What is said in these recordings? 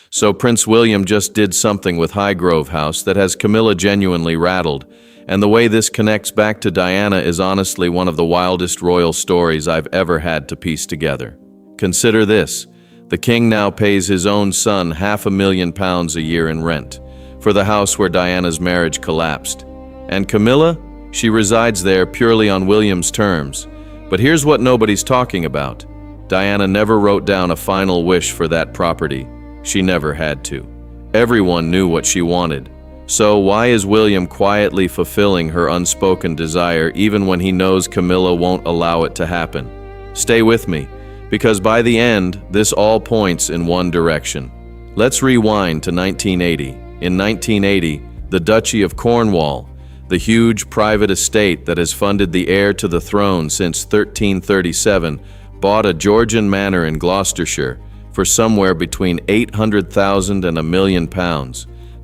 So Prince William just did something with Highgrove House that has Camilla genuinely rattled, and the way this connects back to Diana is honestly one of the wildest royal stories I've ever had to piece together. Consider this. The king now pays his own son £500,000 a year in rent for the house where Diana's marriage collapsed. And Camilla? She resides there purely on William's terms. But here's what nobody's talking about. Diana never wrote down a final wish for that property. She never had to. Everyone knew what she wanted. So why is William quietly fulfilling her unspoken desire even when he knows Camilla won't allow it to happen? Stay with me, because by the end, this all points in one direction. Let's rewind to 1980. In 1980, the Duchy of Cornwall, the huge private estate that has funded the heir to the throne since 1337, bought a Georgian manor in Gloucestershire for somewhere between £800,000 and £1 million.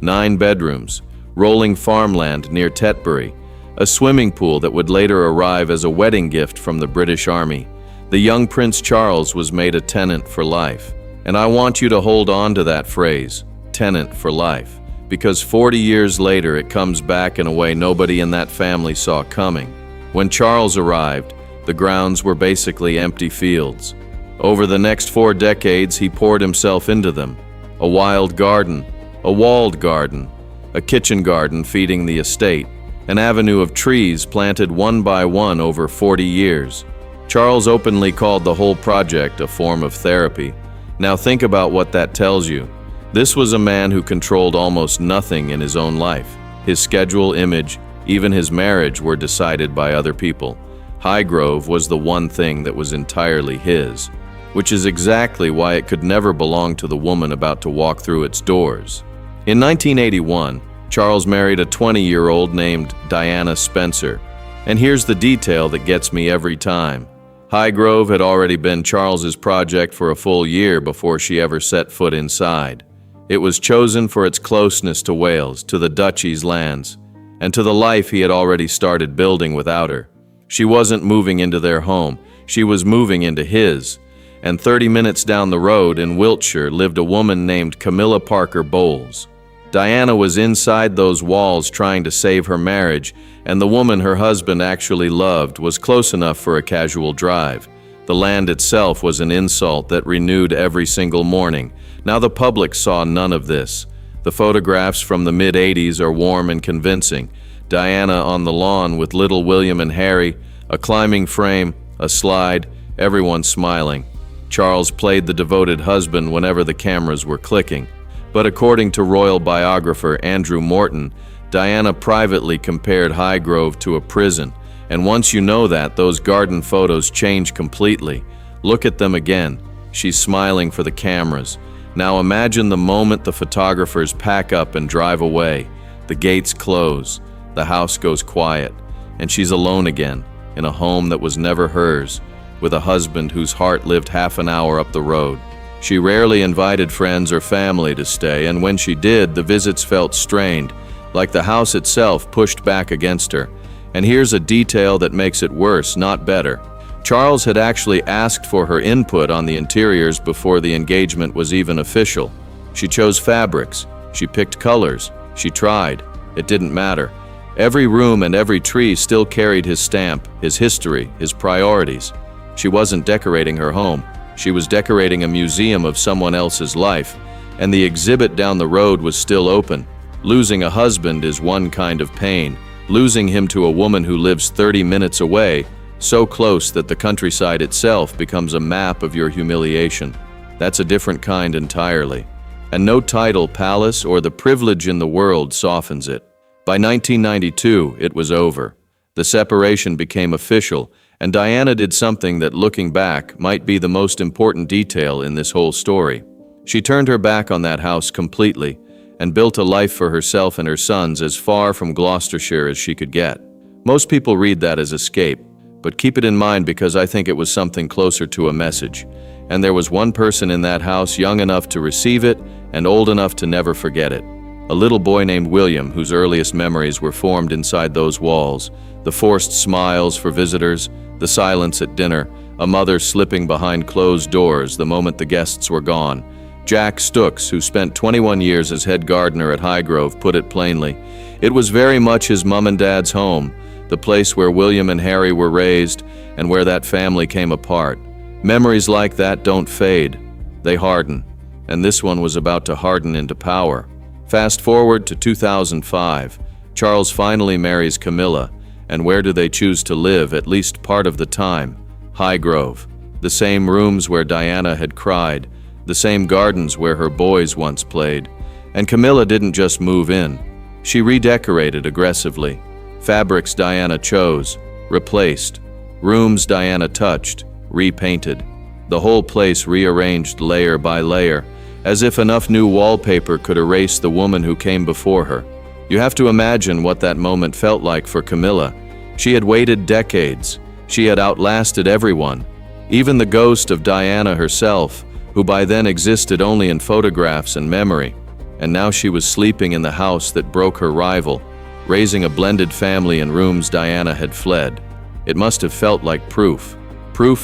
9 bedrooms, rolling farmland near Tetbury, a swimming pool that would later arrive as a wedding gift from the British Army. The young Prince Charles was made a tenant for life. And I want you to hold on to that phrase, tenant for life, because 40 years later it comes back in a way nobody in that family saw coming. When Charles arrived, the grounds were basically empty fields. Over the next 4 decades, he poured himself into them. A wild garden, a walled garden, a kitchen garden feeding the estate, an avenue of trees planted one by one over 40 years. Charles openly called the whole project a form of therapy. Now think about what that tells you. This was a man who controlled almost nothing in his own life. His schedule, image, even his marriage were decided by other people. Highgrove was the one thing that was entirely his, which is exactly why it could never belong to the woman about to walk through its doors. In 1981, Charles married a 20-year-old named Diana Spencer. And here's the detail that gets me every time. Highgrove had already been Charles's project for a full year before she ever set foot inside. It was chosen for its closeness to Wales, to the duchy's lands, and to the life he had already started building without her. She wasn't moving into their home, she was moving into his. And 30 minutes down the road in Wiltshire lived a woman named Camilla Parker Bowles. Diana was inside those walls trying to save her marriage, and the woman her husband actually loved was close enough for a casual drive. The land itself was an insult that renewed every single morning. Now the public saw none of this. The photographs from the mid-80s are warm and convincing. Diana on the lawn with little William and Harry, a climbing frame, a slide, everyone smiling. Charles played the devoted husband whenever the cameras were clicking. But according to royal biographer Andrew Morton, Diana privately compared Highgrove to a prison. And once you know that, those garden photos change completely. Look at them again. She's smiling for the cameras. Now imagine the moment the photographers pack up and drive away. The gates close, the house goes quiet, and she's alone again, in a home that was never hers, with a husband whose heart lived half an hour up the road. She rarely invited friends or family to stay, and when she did, the visits felt strained, like the house itself pushed back against her. And here's a detail that makes it worse, not better. Charles had actually asked for her input on the interiors before the engagement was even official. She chose fabrics, she picked colors, she tried. It didn't matter. Every room and every tree still carried his stamp, his history, his priorities. She wasn't decorating her home. She was decorating a museum of someone else's life, and the exhibit down the road was still open. Losing a husband is one kind of pain. Losing him to a woman who lives 30 minutes away, so close that the countryside itself becomes a map of your humiliation. That's a different kind entirely. And no title, palace, or the privilege in the world softens it. By 1992, it was over. The separation became official, and Diana did something that, looking back, might be the most important detail in this whole story. She turned her back on that house completely and built a life for herself and her sons as far from Gloucestershire as she could get. Most people read that as escape, but keep it in mind because I think it was something closer to a message. And there was one person in that house young enough to receive it and old enough to never forget it. A little boy named William, whose earliest memories were formed inside those walls. The forced smiles for visitors, the silence at dinner, a mother slipping behind closed doors the moment the guests were gone. Jack Stooks, who spent 21 years as head gardener at Highgrove, put it plainly. It was very much his mom and dad's home, the place where William and Harry were raised and where that family came apart. Memories like that don't fade, they harden. And this one was about to harden into power. Fast forward to 2005. Charles finally marries Camilla, and where do they choose to live at least part of the time? Highgrove. The same rooms where Diana had cried, the same gardens where her boys once played. And Camilla didn't just move in. She redecorated aggressively. Fabrics Diana chose, replaced. Rooms Diana touched, repainted. The whole place rearranged layer by layer, as if enough new wallpaper could erase the woman who came before her. You have to imagine what that moment felt like for Camilla. She had waited decades. She had outlasted everyone, even the ghost of Diana herself, who by then existed only in photographs and memory. And now she was sleeping in the house that broke her rival, raising a blended family in rooms Diana had fled. It must have felt like proof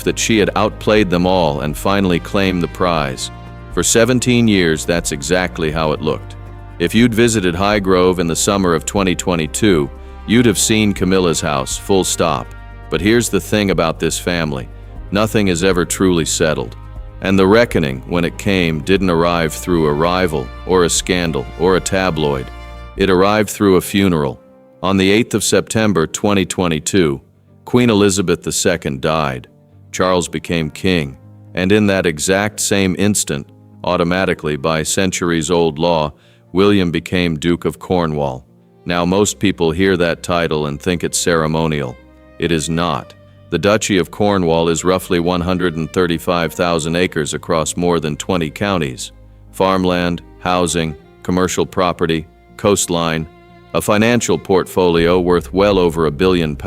that she had outplayed them all and finally claimed the prize. For 17 years, that's exactly how it looked. If you'd visited Highgrove in the summer of 2022, you'd have seen Camilla's house, full stop. But here's the thing about this family. Nothing is ever truly settled. And the reckoning, when it came, didn't arrive through a rival, or a scandal, or a tabloid. It arrived through a funeral. On the 8th of September 2022, Queen Elizabeth II died. Charles became king, and in that exact same instant, automatically by centuries-old law, William became Duke of Cornwall. Now most people hear that title and think it's ceremonial. It is not. The Duchy of Cornwall is roughly 135,000 acres across more than 20 counties. Farmland, housing, commercial property, coastline, a financial portfolio worth well over £1 billion,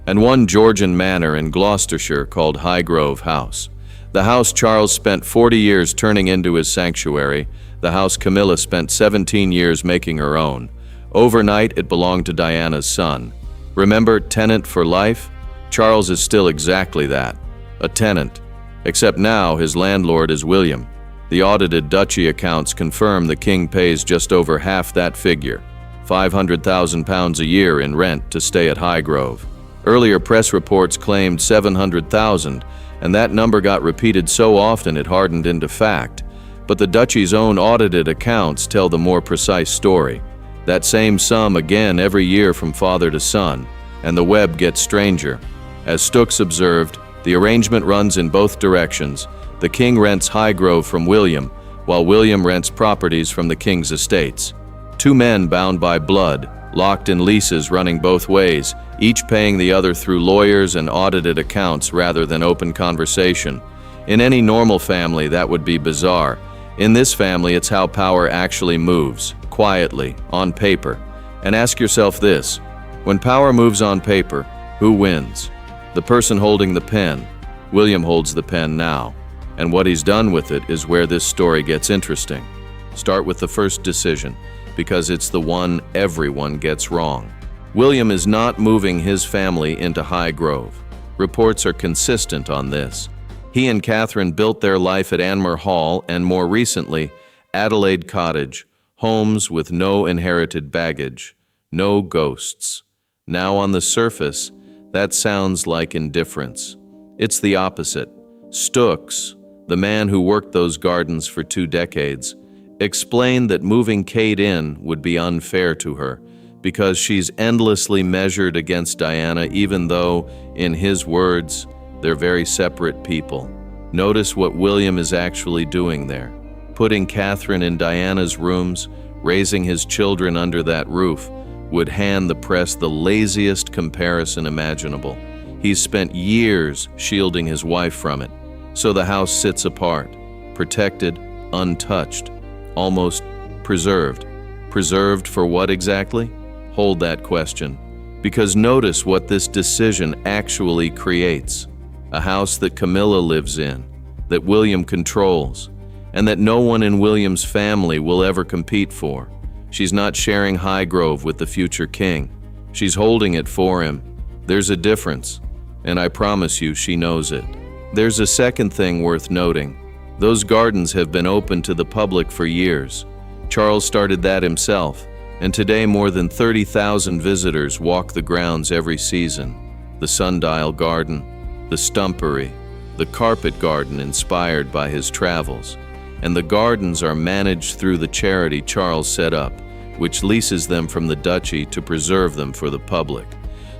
and one Georgian manor in Gloucestershire called Highgrove House. The house Charles spent 40 years turning into his sanctuary, the house Camilla spent 17 years making her own. Overnight, it belonged to Diana's son. Remember, tenant for life? Charles is still exactly that, a tenant. Except now his landlord is William. The audited duchy accounts confirm the king pays just over half that figure, £500,000 a year in rent to stay at Highgrove. Earlier press reports claimed $700,000, and that number got repeated so often it hardened into fact. But the duchy's own audited accounts tell the more precise story. That same sum again every year from father to son, and the web gets stranger. As Stooks observed, the arrangement runs in both directions. The king rents Highgrove from William, while William rents properties from the king's estates. Two men bound by blood, locked in leases running both ways, each paying the other through lawyers and audited accounts rather than open conversation. In any normal family, that would be bizarre. In this family, it's how power actually moves, quietly, on paper. And ask yourself this, when power moves on paper, who wins? The person holding the pen. William holds the pen now. And what he's done with it is where this story gets interesting. Start with the first decision, because it's the one everyone gets wrong. William is not moving his family into Highgrove. Reports are consistent on this. He and Catherine built their life at Anmer Hall and more recently, Adelaide Cottage, homes with no inherited baggage, no ghosts. Now on the surface, that sounds like indifference. It's the opposite. Stooks, the man who worked those gardens for 2 decades, explained that moving Kate in would be unfair to her because she's endlessly measured against Diana even though, in his words, they're very separate people. Notice what William is actually doing there. Putting Catherine in Diana's rooms, raising his children under that roof, would hand the press the laziest comparison imaginable. He's spent years shielding his wife from it, so the house sits apart, protected, untouched, almost preserved. Preserved for what exactly? Hold that question, because notice what this decision actually creates. A house that Camilla lives in, that William controls, and that no one in William's family will ever compete for. She's not sharing Highgrove with the future king. She's holding it for him. There's a difference, and I promise you she knows it. There's a second thing worth noting. Those gardens have been open to the public for years. Charles started that himself, and today more than 30,000 visitors walk the grounds every season. The sundial garden, the stumpery, the carpet garden inspired by his travels, and the gardens are managed through the charity Charles set up, which leases them from the duchy to preserve them for the public.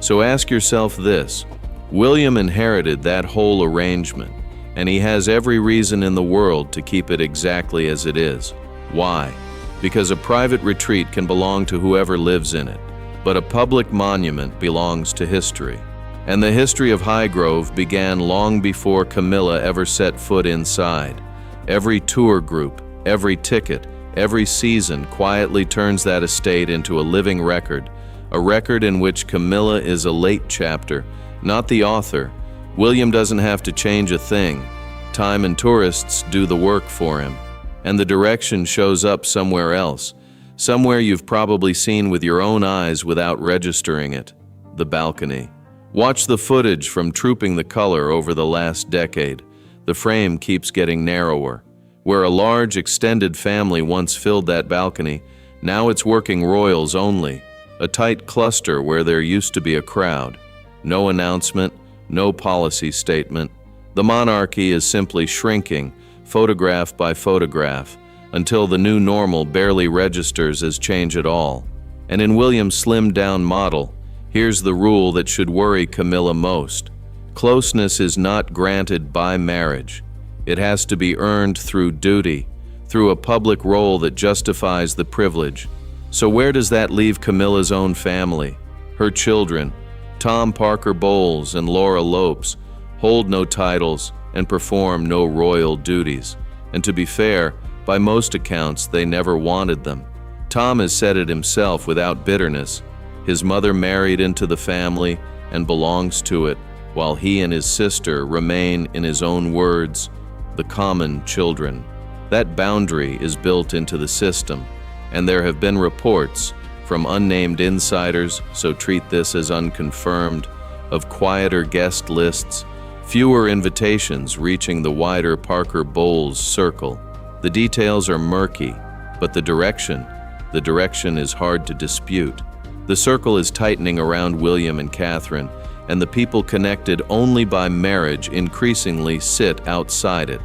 So ask yourself this: William inherited that whole arrangement, and he has every reason in the world to keep it exactly as it is. Why? Because a private retreat can belong to whoever lives in it, but a public monument belongs to history. And the history of Highgrove began long before Camilla ever set foot inside. Every tour group, every ticket, every season quietly turns that estate into a living record, a record in which Camilla is a late chapter, not the author. William doesn't have to change a thing. Time and tourists do the work for him, and the direction shows up somewhere else, somewhere you've probably seen with your own eyes without registering it: the balcony. Watch the footage from Trooping the Color over the last decade. The frame keeps getting narrower. Where a large extended family once filled that balcony, now it's working royals only, a tight cluster where there used to be a crowd. No announcement, no policy statement. The monarchy is simply shrinking, photograph by photograph, until the new normal barely registers as change at all. And in William's slimmed-down model, here's the rule that should worry Camilla most: closeness is not granted by marriage. It has to be earned through duty, through a public role that justifies the privilege. So where does that leave Camilla's own family? Her children, Tom Parker Bowles and Laura Lopes, hold no titles and perform no royal duties. And to be fair, by most accounts, they never wanted them. Tom has said it himself without bitterness. His mother married into the family and belongs to it, while he and his sister remain, in his own words, the common children. That boundary is built into the system, and there have been reports from unnamed insiders, so treat this as unconfirmed, of quieter guest lists, fewer invitations reaching the wider Parker Bowles circle. The details are murky, but the direction is hard to dispute. The circle is tightening around William and Catherine, and the people connected only by marriage increasingly sit outside it,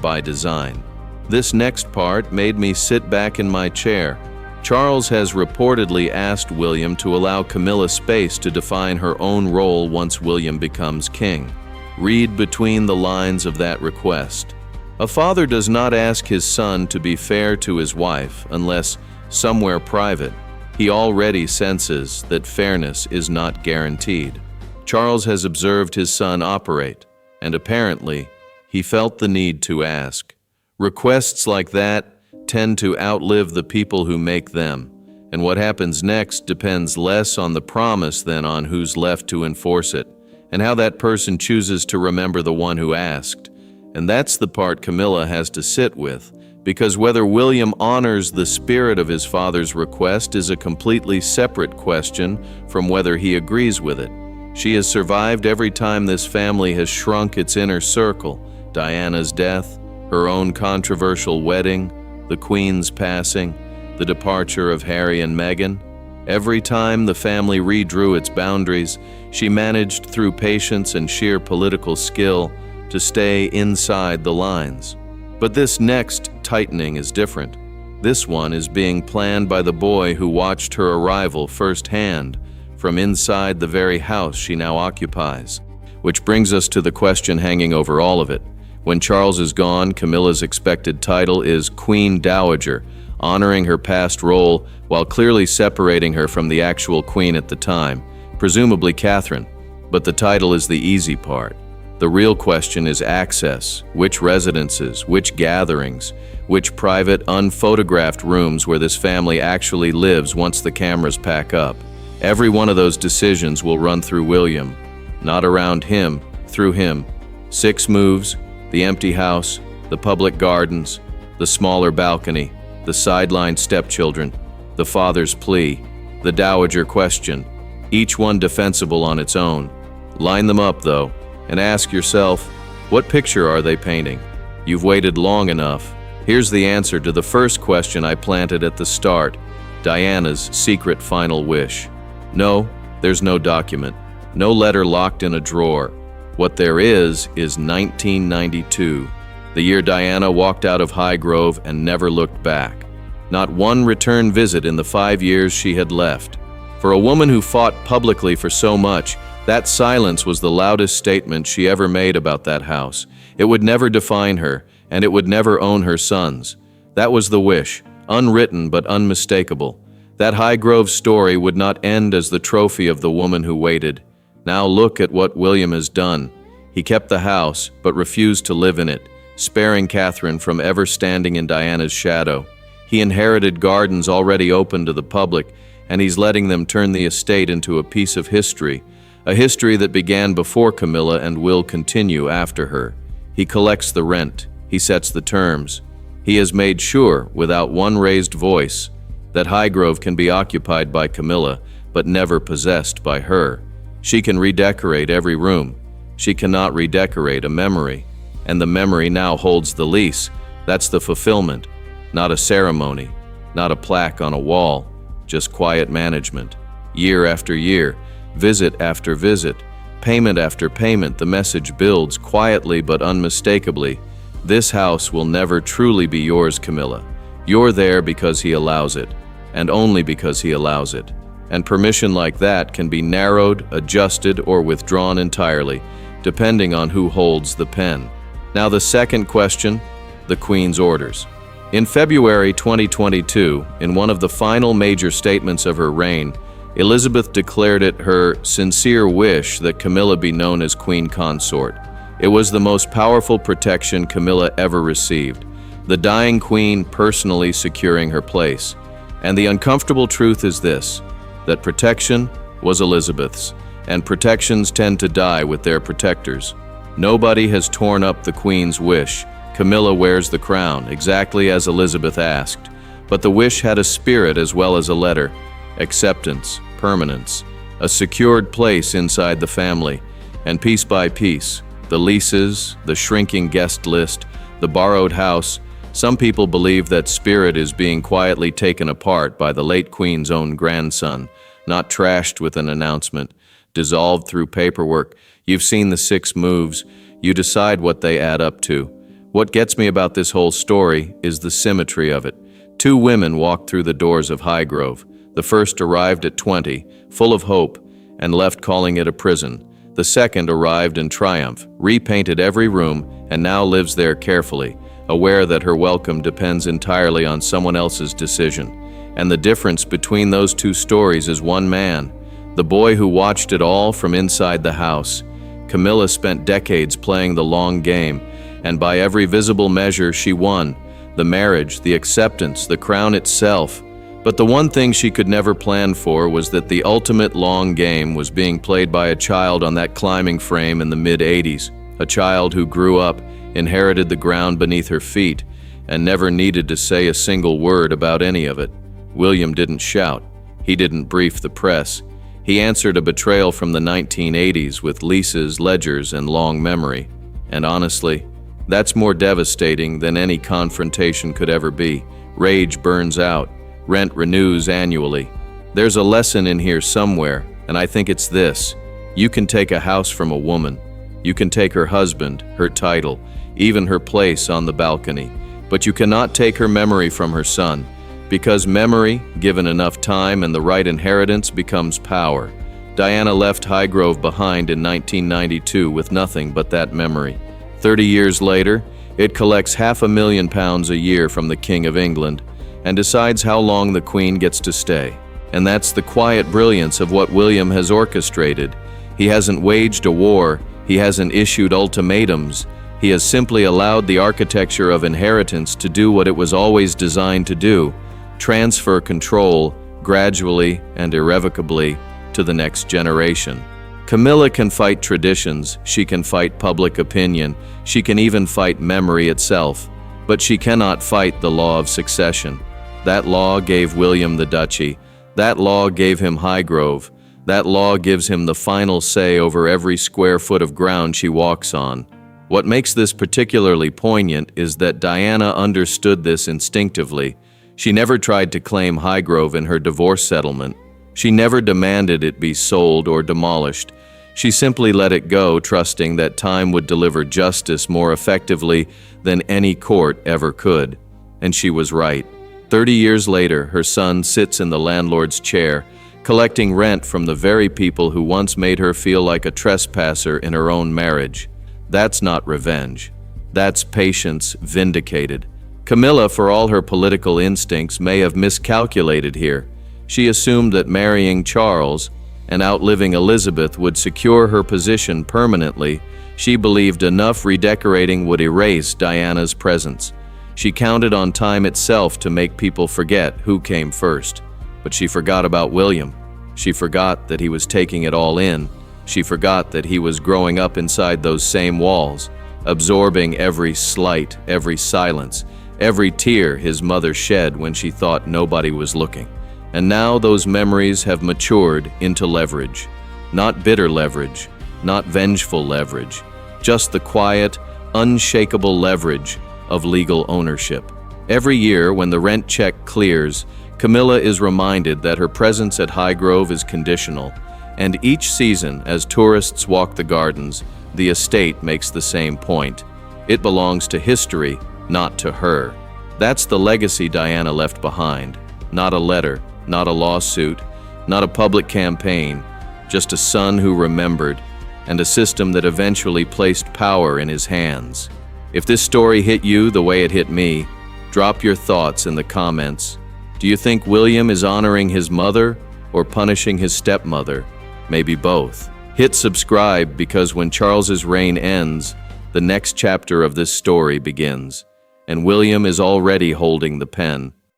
by design. This next part made me sit back in my chair. Charles has reportedly asked William to allow Camilla space to define her own role once William becomes king. Read between the lines of that request. A father does not ask his son to be fair to his wife unless, somewhere private, he already senses that fairness is not guaranteed. Charles has observed his son operate, and apparently, he felt the need to ask. Requests like that tend to outlive the people who make them, and what happens next depends less on the promise than on who's left to enforce it, and how that person chooses to remember the one who asked. And that's the part Camilla has to sit with, because whether William honors the spirit of his father's request is a completely separate question from whether he agrees with it. She has survived every time this family has shrunk its inner circle: Diana's death, her own controversial wedding, the Queen's passing, the departure of Harry and Meghan. Every time the family redrew its boundaries, she managed through patience and sheer political skill to stay inside the lines. But this next tightening is different. This one is being planned by the boy who watched her arrival firsthand from inside the very house she now occupies. Which brings us to the question hanging over all of it. When Charles is gone, Camilla's expected title is Queen Dowager, honoring her past role while clearly separating her from the actual queen at the time, presumably Catherine. But the title is the easy part. The real question is access: which residences, which gatherings, which private, unphotographed rooms where this family actually lives once the cameras pack up. Every one of those decisions will run through William. Not around him, through him. 6 moves: the empty house, the public gardens, the smaller balcony, the sidelined stepchildren, the father's plea, the dowager question, each one defensible on its own. Line them up, though, and ask yourself, what picture are they painting? You've waited long enough. Here's the answer to the first question I planted at the start. Diana's secret final wish. No, there's no document. No letter locked in a drawer. What there is 1992. The year Diana walked out of Highgrove and never looked back. Not one return visit in the 5 years she had left. For a woman who fought publicly for so much, that silence was the loudest statement she ever made about that house. It would never define her, and it would never own her sons. That was the wish, unwritten but unmistakable. That Highgrove story would not end as the trophy of the woman who waited. Now look at what William has done. He kept the house, but refused to live in it, sparing Catherine from ever standing in Diana's shadow. He inherited gardens already open to the public, and he's letting them turn the estate into a piece of history, a history that began before Camilla and will continue after her. He collects the rent. He sets the terms. He has made sure, without one raised voice, that Highgrove can be occupied by Camilla, but never possessed by her. She can redecorate every room. She cannot redecorate a memory. And the memory now holds the lease. That's the fulfillment. Not a ceremony, not a plaque on a wall, just quiet management. Year after year, visit after visit, payment after payment, the message builds quietly but unmistakably. This house will never truly be yours, Camilla. You're there because he allows it, and only because he allows it. And permission like that can be narrowed, adjusted, or withdrawn entirely, depending on who holds the pen. Now the second question, the Queen's orders. In February 2022, in one of the final major statements of her reign, Elizabeth declared it her sincere wish that Camilla be known as Queen Consort. It was the most powerful protection Camilla ever received, the dying queen personally securing her place. And the uncomfortable truth is this, that protection was Elizabeth's, and protections tend to die with their protectors. Nobody has torn up the Queen's wish. Camilla wears the crown, exactly as Elizabeth asked. But the wish had a spirit as well as a letter. Acceptance, permanence, a secured place inside the family. And piece by piece, the leases, the shrinking guest list, the borrowed house, some people believe that spirit is being quietly taken apart by the late Queen's own grandson, not trashed with an announcement, dissolved through paperwork. You've seen the 6 moves. You decide what they add up to. What gets me about this whole story is the symmetry of it. 2 women walked through the doors of Highgrove. The first arrived at 20, full of hope, and left calling it a prison. The second arrived in triumph, repainted every room, and now lives there carefully, aware that her welcome depends entirely on someone else's decision. And the difference between those 2 stories is one man, the boy who watched it all from inside the house. Camilla spent decades playing the long game, and by every visible measure she won. The marriage, the acceptance, the crown itself. But the one thing she could never plan for was that the ultimate long game was being played by a child on that climbing frame in the mid-80s. A child who grew up, inherited the ground beneath her feet, and never needed to say a single word about any of it. William didn't shout. He didn't brief the press. He answered a betrayal from the 1980s with leases, ledgers, and long memory. And honestly, that's more devastating than any confrontation could ever be. Rage burns out. Rent renews annually. There's a lesson in here somewhere, and I think it's this. You can take a house from a woman. You can take her husband, her title, even her place on the balcony. But you cannot take her memory from her son, because memory, given enough time and the right inheritance, becomes power. Diana left Highgrove behind in 1992 with nothing but that memory. 30 years later, it collects £500,000 a year from the King of England and decides how long the Queen gets to stay. And that's the quiet brilliance of what William has orchestrated. He hasn't waged a war, he hasn't issued ultimatums, he has simply allowed the architecture of inheritance to do what it was always designed to do, transfer control gradually and irrevocably to the next generation. Camilla can fight traditions, she can fight public opinion, she can even fight memory itself, but she cannot fight the law of succession. That law gave William the duchy, that law gave him Highgrove, that law gives him the final say over every square foot of ground she walks on. What makes this particularly poignant is that Diana understood this instinctively. She never tried to claim Highgrove in her divorce settlement. She never demanded it be sold or demolished. She simply let it go, trusting that time would deliver justice more effectively than any court ever could. And she was right. 30 years later, her son sits in the landlord's chair, collecting rent from the very people who once made her feel like a trespasser in her own marriage. That's not revenge. That's patience vindicated. Camilla, for all her political instincts, may have miscalculated here. She assumed that marrying Charles and outliving Elizabeth would secure her position permanently. She believed enough redecorating would erase Diana's presence. She counted on time itself to make people forget who came first. But she forgot about William. She forgot that he was taking it all in. She forgot that he was growing up inside those same walls, absorbing every slight, every silence, every tear his mother shed when she thought nobody was looking. And now those memories have matured into leverage. Not bitter leverage, not vengeful leverage, just the quiet, unshakable leverage of legal ownership. Every year, when the rent check clears, Camilla is reminded that her presence at Highgrove is conditional, and each season, as tourists walk the gardens, the estate makes the same point. It belongs to history, not to her. That's the legacy Diana left behind. Not a letter, not a lawsuit, not a public campaign, just a son who remembered, and a system that eventually placed power in his hands. If this story hit you the way it hit me, drop your thoughts in the comments. Do you think William is honoring his mother or punishing his stepmother? Maybe both. Hit subscribe, because when Charles's reign ends, the next chapter of this story begins, and William is already holding the pen.